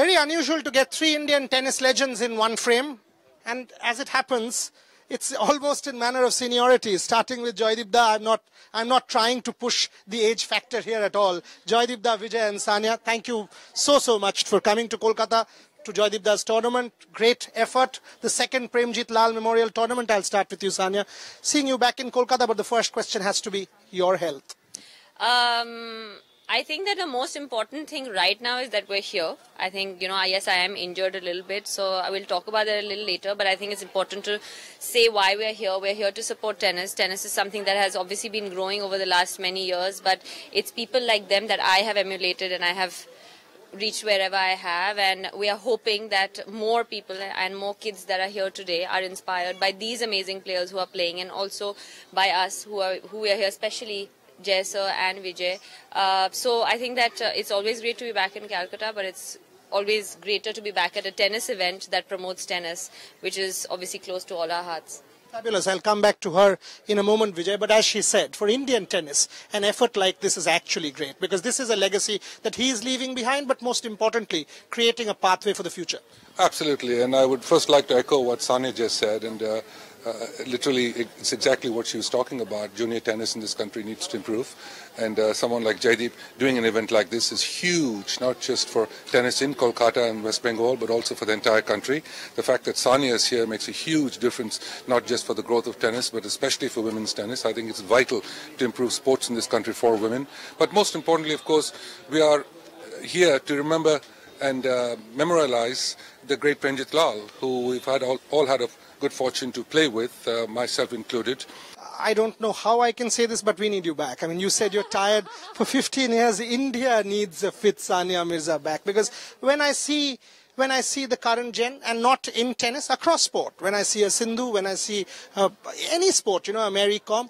very unusual to get three Indian tennis legends in one frame. And as it happens, it's almost in manner of seniority, starting with Jaidip Da. I'm not trying to push the age factor here at all. Jaidip Da, Vijay and Sania, thank you so much for coming to Kolkata to Jaidip Da's tournament. Great effort. The second Premjit Lal Memorial Tournament. I'll start with you, Sania. Seeing you back in Kolkata, but the first question has to be your health. I think that the most important thing right now is that we're here. I think, yes, I am injured a little bit, so I will talk about that a little later, but I think it's important to say why we're here. We're here to support tennis. Tennis is something that has obviously been growing over the last many years, but it's people like them that I have emulated and I have reached wherever I have, and we are hoping that more people and more kids that are here today are inspired by these amazing players who are playing, and also by us who are here, especially Jay sir and Vijay. So I think that it's always great to be back in Calcutta, but it's always greater to be back at a tennis event that promotes tennis, which is obviously close to all our hearts. Fabulous. I'll come back to her in a moment, Vijay. But as she said, for Indian tennis, an effort like this is actually great, because this is a legacy that he is leaving behind, but most importantly, creating a pathway for the future. Absolutely. And I would first like to echo what Sania just said. And literally, it's exactly what she was talking about. Junior tennis in this country needs to improve. And someone like Jaidip doing an event like this is huge, not just for tennis in Kolkata and West Bengal, but also for the entire country. The fact that Sania is here makes a huge difference, not just for the growth of tennis, but especially for women's tennis. I think it's vital to improve sports in this country for women. But most importantly, of course, we are here to remember and memorialize the great Premjit Lal, who we've had all had a good fortune to play with, myself included. I don't know how I can say this, but we need you back. I mean, you said you're tired for 15 years. India needs a fit Sania Mirza back, because when I see the current gen, and not in tennis, across sport, when I see a Sindhu, when I see any sport, a Mary Kom,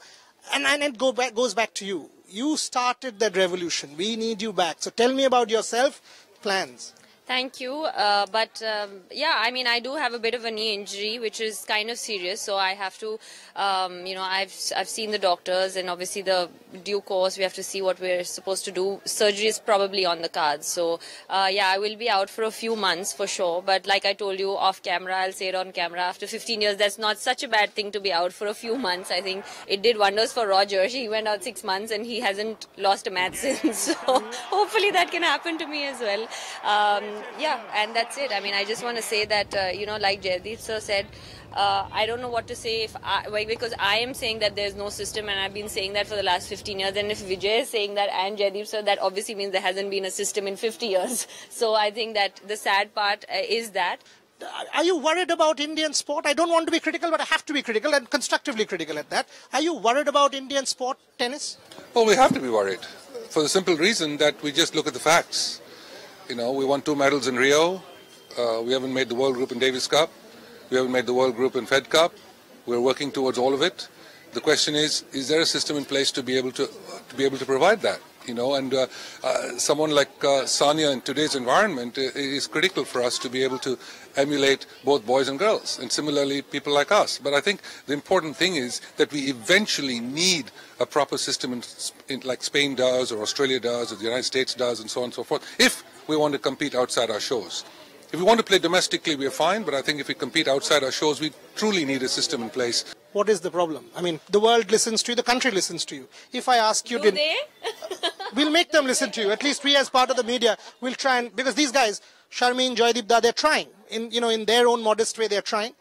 and it goes back to you. You started that revolution. We need you back. So tell me about yourself, plans. Thank you. Yeah, I mean, I do have a bit of a knee injury, which is kind of serious. So I have to, I've seen the doctors, and obviously the due course, we have to see what we're supposed to do. Surgery is probably on the cards. So, yeah, I will be out for a few months for sure. But like I told you off camera, I'll say it on camera. After 15 years, that's not such a bad thing to be out for a few months. I think it did wonders for Roger. He went out 6 months and he hasn't lost a match since. So hopefully that can happen to me as well. Yeah, and that's it. I mean, I just want to say that, like Jaidip sir said, I don't know what to say because I am saying that there's no system, and I've been saying that for the last 15 years. And if Vijay is saying that and Jaidip sir, that obviously means there hasn't been a system in 50 years. So I think that the sad part is that. Are you worried about Indian sport? I don't want to be critical, but I have to be critical, and constructively critical at that. Are you worried about Indian sport, tennis? Well, we have to be worried for the simple reason that we just look at the facts. We won 2 medals in Rio. We haven't made the World Group in Davis Cup. We haven't made the World Group in Fed Cup. We're working towards all of it. The question is there a system in place to be able to provide that? And someone like Sania in today's environment is critical for us to be able to emulate both boys and girls, and similarly people like us. But I think the important thing is that we eventually need a proper system like Spain does, or Australia does, or the United States does, and so on and so forth, if we want to compete outside our shores. If we want to play domestically, we are fine, but I think if we compete outside our shores, we truly need a system in place. What is the problem? I mean, the world listens to you, the country listens to you. If I ask you... Do they? We'll make them listen to you. At least we as part of the media will try, and because these guys, Sharmeen, Jaidip Da, they're trying. In their own modest way, they're trying.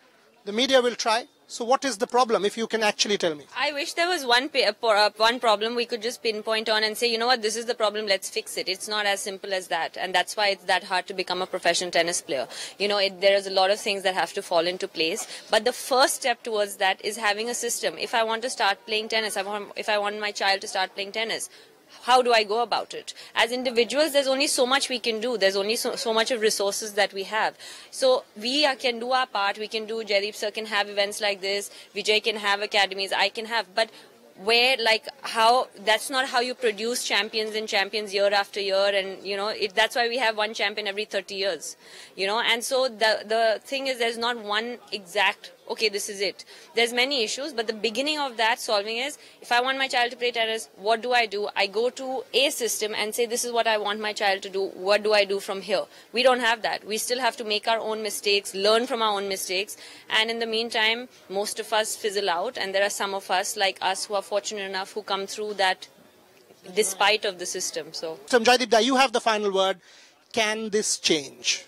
The media will try. So what is the problem, if you can actually tell me? I wish there was one problem we could just pinpoint on and say, you know what, this is the problem, let's fix it. It's not as simple as that. And that's why it's that hard to become a professional tennis player. There is a lot of things that have to fall into place. But the first step towards that is having a system. If I want to start playing tennis, if I want my child to start playing tennis, how do I go about it? As individuals, there's only so much we can do. There's only so much of resources that we have. So we can do our part. We can do, Jaidip sir can have events like this. Vijay can have academies. I can have. But that's not how you produce champions and champions year after year. And, that's why we have one champion every 30 years. And so the thing is, there's not one exact okay, this is it. There's many issues, but the beginning of that solving is, if I want my child to play tennis, what do? I go to a system and say, this is what I want my child to do. What do I do from here? We don't have that. We still have to make our own mistakes, learn from our own mistakes. And in the meantime, most of us fizzle out. And there are some of us, like us, who are fortunate enough who come through that despite of the system. So Jaidip, you have the final word. Can this change?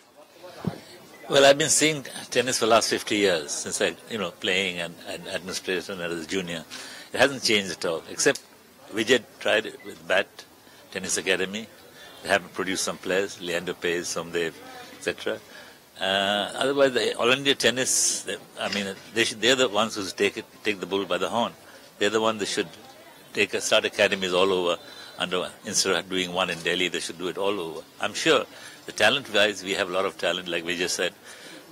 Well, I've been seeing tennis for the last 50 years, since I, playing and administration and as a junior. It hasn't changed at all, except Vijay tried it with BAT, Tennis Academy. They have produced some players, Leander Paes, Somdev, etc. Otherwise, the All India Tennis, they're the ones who take the bull by the horn. They're the ones that should start academies all over. Instead of doing one in Delhi, they should do it all over. I'm sure the talent-wise, we have a lot of talent, like Vijay said,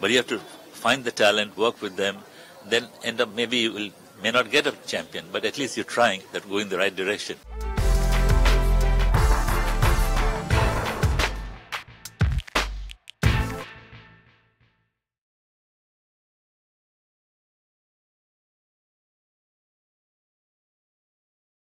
but you have to find the talent, work with them, then end up maybe you may not get a champion, but at least you're trying, that going in the right direction.